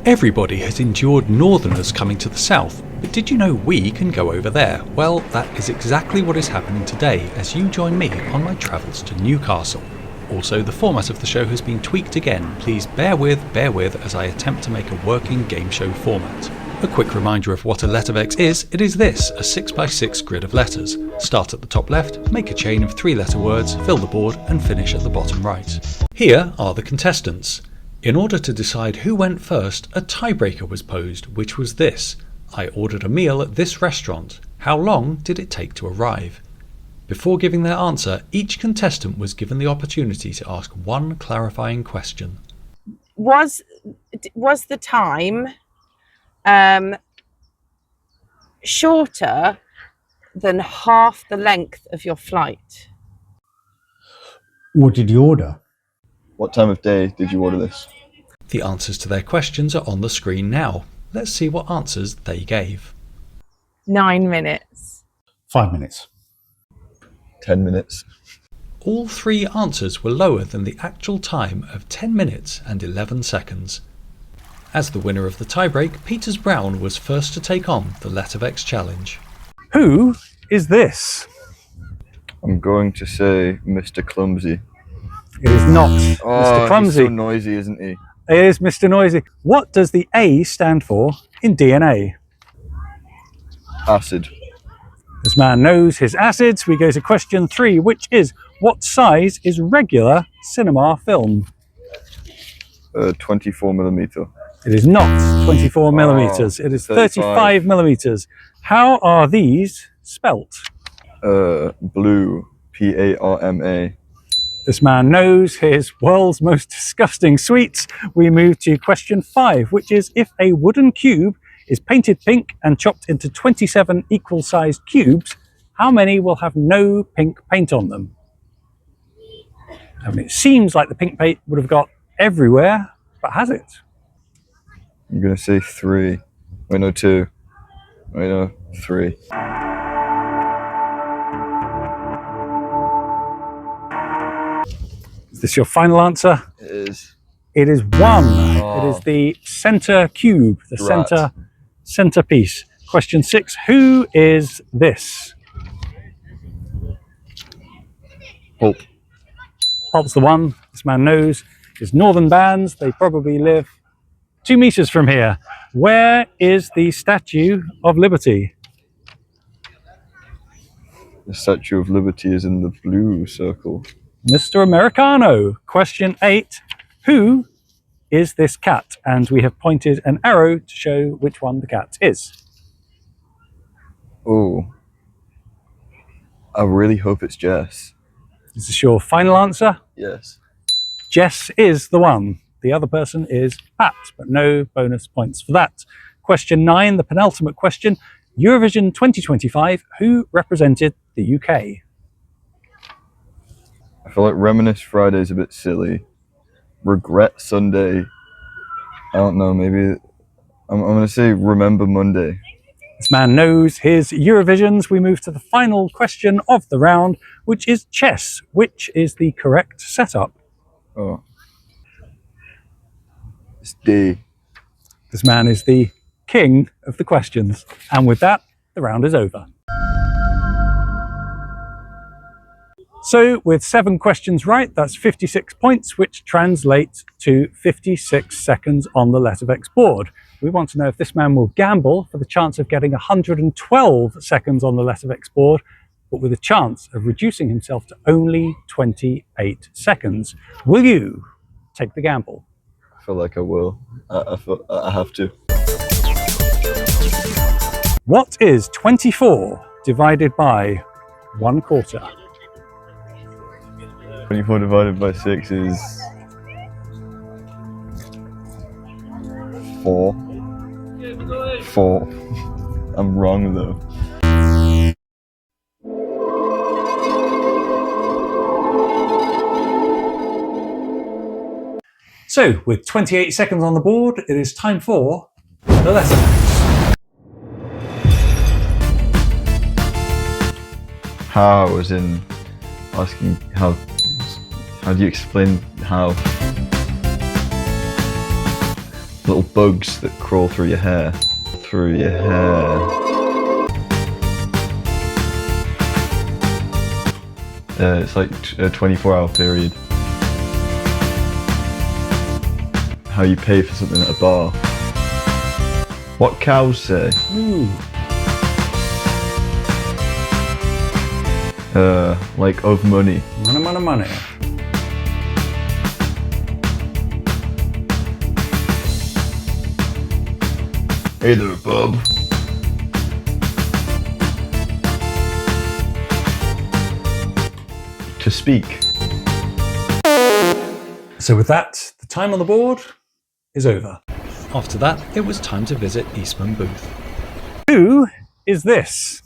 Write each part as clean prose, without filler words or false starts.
Everybody has endured northerners coming to the south, but did you know we can go over there? Well, that is exactly what is happening today as you join me on my travels to Newcastle. Also, the format of the show has been tweaked again. Please bear with as I attempt to make a working game show format. A quick reminder of what a LetterVex is. It is this, a 6x6 grid of letters. Start at the top left, make a chain of 3-letter words, fill the board and finish at the bottom right. Here are the contestants. In order to decide who went first, a tiebreaker was posed, which was this. I ordered a meal at this restaurant. How long did it take to arrive? Before giving their answer, each contestant was given the opportunity to ask one clarifying question. Was the time shorter than half the length of your flight? What did you order? What time of day did you order this? The answers to their questions are on the screen now. Let's see what answers they gave. 9 minutes. 5 minutes. 10 minutes. All three answers were lower than the actual time of 10 minutes and 11 seconds. As the winner of the tiebreak, Peters Brown was first to take on the LetterVex challenge. Who is this? I'm going to say Mr. Clumsy. It is not Oh, Mr. Clumsy. he's so noisy, isn't he? It is Mr. Noisy. What does the A stand for in DNA? Acid. This man knows his acids. We go to question 3, which is, what size is regular cinema film? 24 millimeter. It is not 24 millimeters. It is 35 millimeters. How are these spelt? Blue. P-A-R-M-A. This man knows his world's most disgusting sweets. We move to question 5, which is, if a wooden cube is painted pink and chopped into 27 equal-sized cubes, how many will have no pink paint on them? I mean, it seems like the pink paint would have got everywhere, but has it? I'm going to say 3. Wait, no, 2. Wait, no, 3. Is this your final answer? It is. It is 1. Oh. It is the center cube, the Drat. centerpiece. Question 6, who is this? Pulp. Pulp's the one this man knows. Is Northern Bands. They probably live 2 meters from here. Where is the Statue of Liberty? The Statue of Liberty is in the blue circle. Mr. Americano. Question 8, who is this cat? And we have pointed an arrow to show which one the cat is. Oh. I really hope it's Jess. Is this your final answer? Yes. Jess is the one. The other person is Pat, but no bonus points for that. Question 9, the penultimate question. Eurovision 2025, who represented the UK? I feel like Reminisce Friday is a bit silly. Regret Sunday. I don't know, maybe... I'm going to say Remember Monday. This man knows his Eurovisions. We move to the final question of the round, which is chess. Which is the correct setup? Oh. It's D. This man is the king of the questions. And with that, the round is over. So with 7 questions right, that's 56 points, which translates to 56 seconds on the LetterVex board. We want to know if this man will gamble for the chance of getting 112 seconds on the LetterVex board, but with a chance of reducing himself to only 28 seconds. Will you take the gamble? I feel like I will. I have to. What is 24 divided by 1/4? 24 divided by 6 is 4. 4. I'm wrong though. So, with 28 seconds on the board, it is time for the LetterVex. How, as in asking how How do you explain how? Little bugs that crawl through your hair. Through your hair. It's like a 24-hour period. How you pay for something at a bar. What cows say? Ooh. Like of money. Money, money, money. Hey there, bub. To speak. So with that, the time on the board is over. After that, it was time to visit Eastman Booth. Who is this?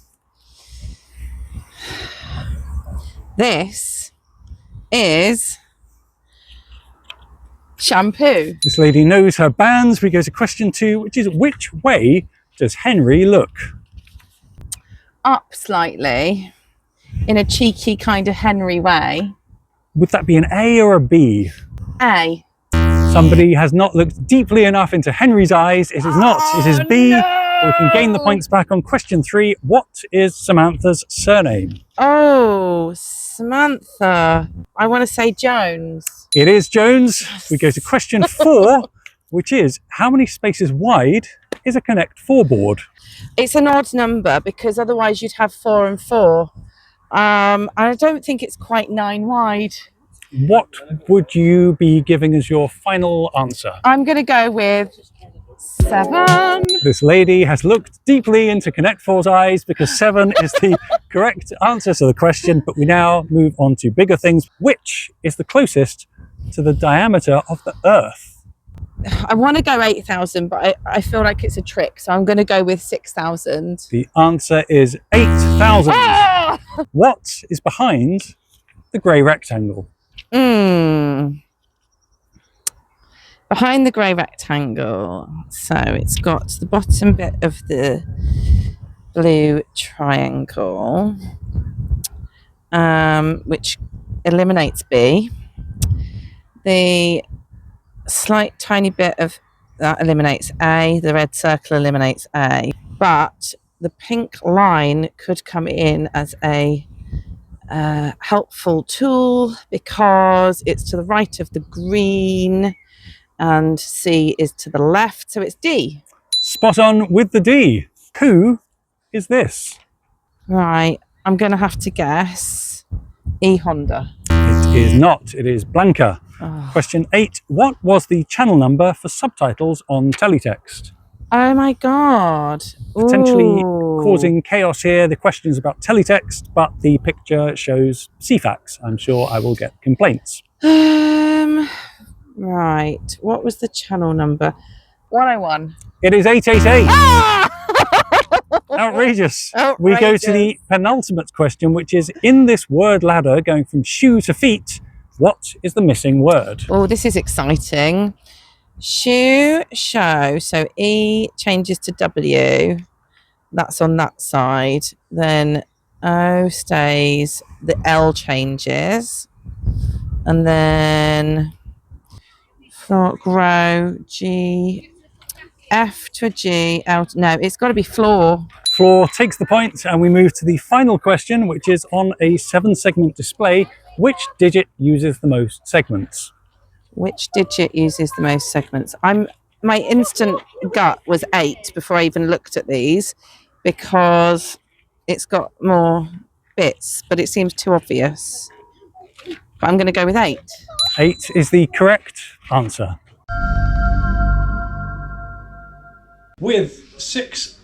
This is shampoo. This lady knows her bands. We go to question 2, which is which way does Henry look? Up slightly in a cheeky kind of Henry way. Would that be an A or a B? A. Somebody has not looked deeply enough into Henry's eyes. It is not. It is B. No! We can gain the points back on question 3. What is Samantha's surname? Oh, Samantha. I want to say Jones. It is Jones. We go to question 4, which is how many spaces wide is a Connect 4 board? It's an odd number because otherwise you'd have 4 and 4. I don't think it's quite 9 wide. What would you be giving as your final answer? I'm going to go with 7. This lady has looked deeply into Connect 4's eyes because 7 is the correct answer to the question, but we now move on to bigger things. Which is the closest to the diameter of the Earth? I want to go 8,000, but I feel like it's a trick, so I'm going to go with 6,000. The answer is 8,000. Ah! What is behind the grey rectangle? Behind the grey rectangle, so it's got the bottom bit of the blue triangle, which eliminates B. The slight tiny bit of that eliminates A. The red circle eliminates A, but the pink line could come in as a helpful tool because it's to the right of the green and C is to the left, so it's D. Spot on with the D. Who is this? Right, I'm going to have to guess E Honda. It is not. It is Blanca. Oh. Question 8. What was the channel number for subtitles on teletext? Oh my God. Potentially Ooh. causing chaos here. The question is about teletext, but the picture shows CFAX. I'm sure I will get complaints. Right, what was the channel number? 101. It is 888. Ah! Outrageous. We go to the penultimate question, which is in this word ladder going from shoe to feet, what is the missing word? Oh, this is exciting. Shoe, show. So E changes to W. That's on that side. Then O stays. The L changes. And then grow, G, F to a G, L. No, it's got to be floor. Floor takes the point, and we move to the final question, which is on a 7-segment display. Which digit uses the most segments? Which digit uses the most segments? My instant gut was 8 before I even looked at these because it's got more bits, but it seems too obvious. But I'm going to go with 8. 8 is the correct answer. With 6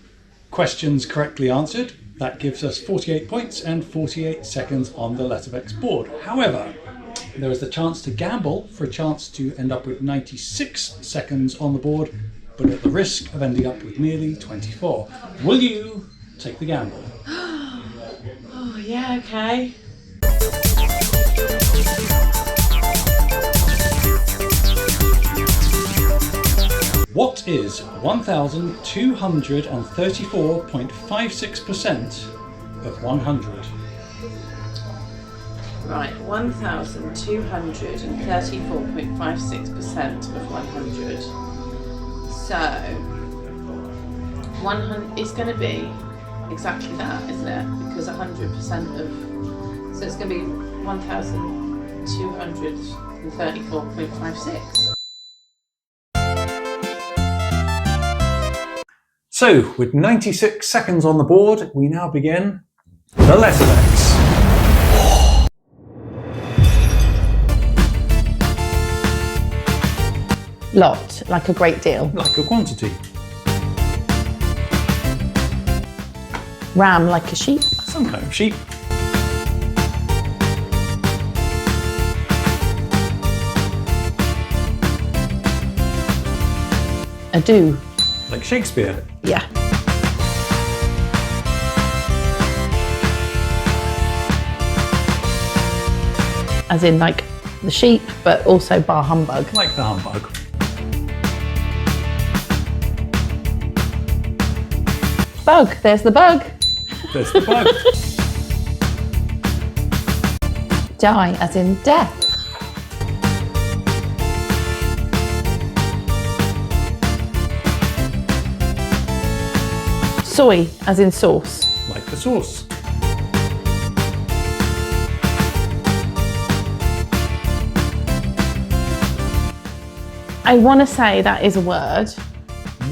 questions correctly answered, that gives us 48 points and 48 seconds on the LetterVex board. However, there is the chance to gamble for a chance to end up with 96 seconds on the board, but at the risk of ending up with merely 24. Will you take the gamble? Oh, yeah, okay. What is 1,234.56% of 100? Right, 1,234.56% of 100. So, 100 is going to be exactly that, isn't it? Because 100% of, so it's going to be 1,234.56. So, with 96 seconds on the board, we now begin the LetterVex. Lot, like a great deal. Like a quantity. Ram, like a sheep. Some kind of sheep. A do. Like Shakespeare. Yeah. As in like the sheep, but also bar humbug. Like the humbug. Bug, there's the bug. There's the bug. Die, as in death. Soy, as in sauce. Like the sauce. I want to say that is a word.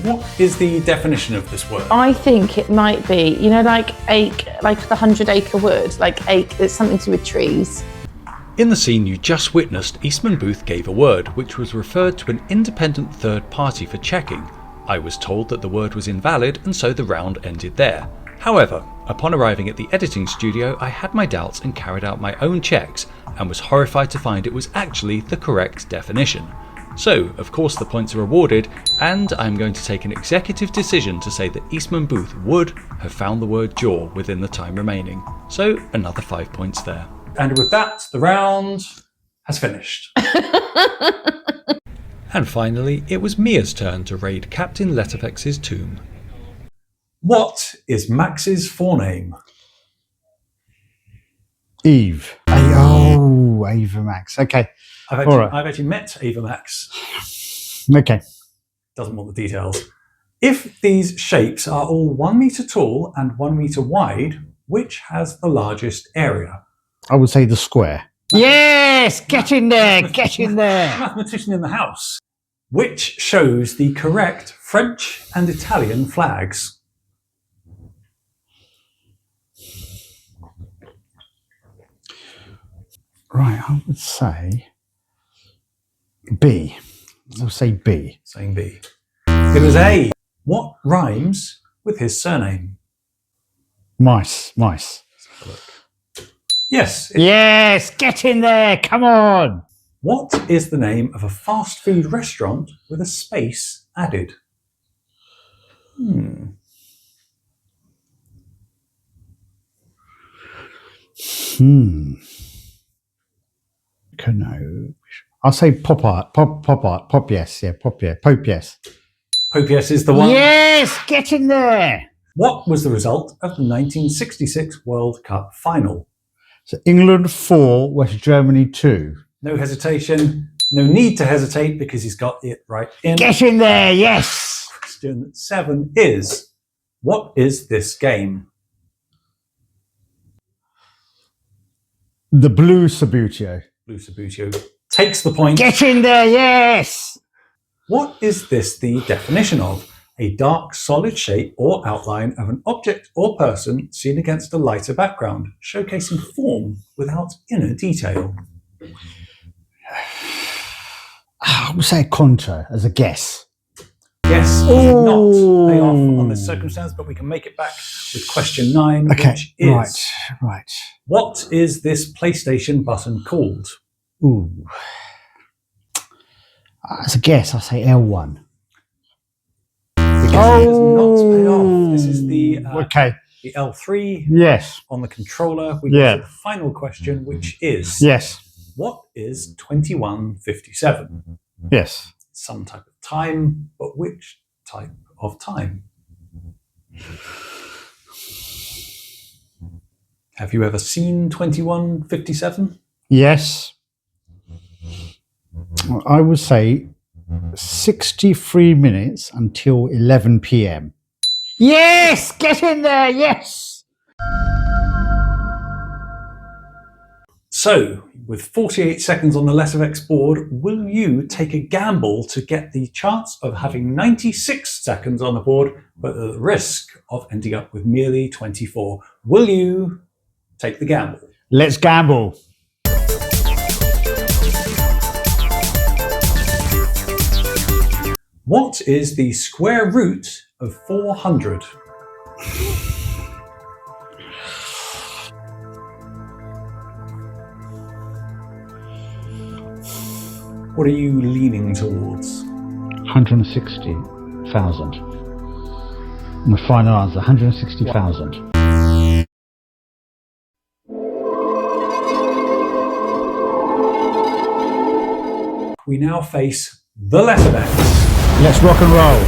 What is the definition of this word? I think it might be, you know, like ache, like the 100-acre wood, like ache, it's something to do with trees. In the scene you just witnessed, Eastman Booth gave a word which was referred to an independent third party for checking. I was told that the word was invalid and so the round ended there. However, upon arriving at the editing studio, I had my doubts and carried out my own checks and was horrified to find it was actually the correct definition. So, of course the points are awarded, and I'm going to take an executive decision to say that Eastman Booth would have found the word jaw within the time remaining. So, another 5 points there. And with that, the round has finished. And finally, it was Mia's turn to raid Captain LetterVex's tomb. What is Max's forename? Eve. Oh, Ava Max. Okay. I've actually met Ava Max. Okay. Doesn't want the details. If these shapes are all 1 meter tall and 1 meter wide, which has the largest area? I would say the square. Yes! Get in there! Get in there! Mathematician in the house. Which shows the correct French and Italian flags? Right, I would say B. I'll say B. Saying B. It was A. What rhymes with his surname? Mice. Yes. Yes! Get in there! Come on! What is the name of a fast food restaurant with a space added? No. I'll say pop art. Pop yes. Yeah, pop yeah. Pope yes. Pope yes is the one. Yes! Get in there! What was the result of the 1966 World Cup final? So England 4, West Germany 2. No hesitation, no need to hesitate because he's got it right in. Get in there, yes! Question 7 is, what is this game? The Blue Sabutio. Blue Sabutio takes the point. Get in there, yes! What is this the definition of? A dark, solid shape or outline of an object or person seen against a lighter background, showcasing form without inner detail. I would say contour as a guess. Yes, not pay off on this circumstance, but we can make it back with question 9, Okay, which is, right. what is this PlayStation button called? Ooh. As a guess, I'll say L1. Because it does not pay off. This is the the L3 Yes. on the controller. We go to the final question, which is, Yes. what is 2157? Yes. Some type of time, but which type of time? Have you ever seen 2157? Yes. I would say 63 minutes until 11 p.m. Yes! Get in there! Yes! So, with 48 seconds on the LetterVex board, will you take a gamble to get the chance of having 96 seconds on the board, but at the risk of ending up with merely 24? Will you take the gamble? Let's gamble. What is the square root of 400? What are you leaning towards? 160,000. My final answer, 160,000. We now face the LetterVex. Let's rock and roll.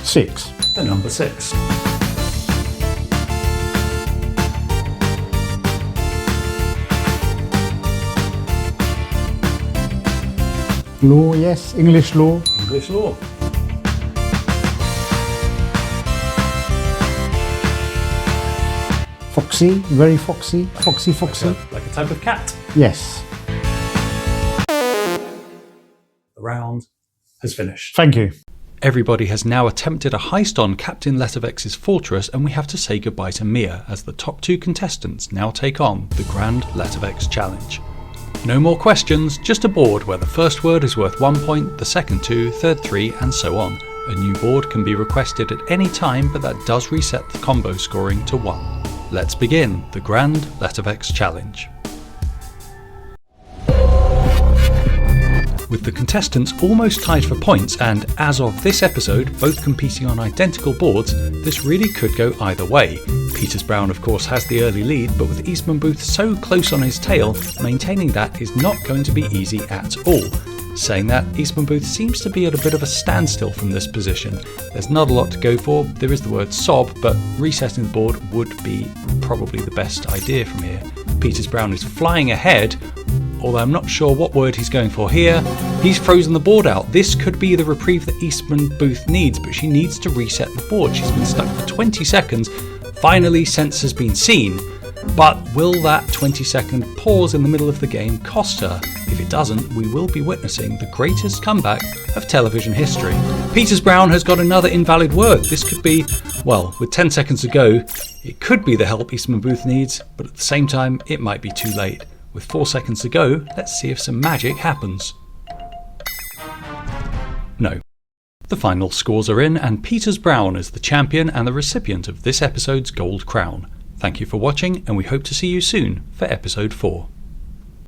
Six. The number 6. Law, yes. English law. English law. Foxy, very foxy. Foxy. Like a type of cat. Yes. The round has finished. Thank you. Everybody has now attempted a heist on Captain LetterVex's fortress, and we have to say goodbye to Mia as the top 2 contestants now take on the Grand LetterVex Challenge. No more questions, just a board where the first word is worth 1 point, the second 2, third 3, and so on. A new board can be requested at any time, but that does reset the combo scoring to 1. Let's begin the Grand LetterVex Challenge. With the contestants almost tied for points and, as of this episode, both competing on identical boards, this really could go either way. Peters Brown of course has the early lead, but with Eastman Booth so close on his tail, maintaining that is not going to be easy at all. Saying that, Eastman Booth seems to be at a bit of a standstill from this position. There's not a lot to go for, there is the word sob, but resetting the board would be probably the best idea from here. Peters Brown is flying ahead, although I'm not sure what word he's going for here. He's frozen the board out. This could be the reprieve that Eastman Booth needs, but she needs to reset the board. She's been stuck for 20 seconds. Finally, sense has been seen. But will that 20-second pause in the middle of the game cost her? If it doesn't, we will be witnessing the greatest comeback of television history. Peters Brown has got another invalid word. This could be, well, with 10 seconds to go, it could be the help Eastman Booth needs, but at the same time, it might be too late. With 4 seconds to go, let's see if some magic happens. No. The final scores are in, and Peters Brown is the champion and the recipient of this episode's Gold Crown. Thank you for watching, and we hope to see you soon for episode 4.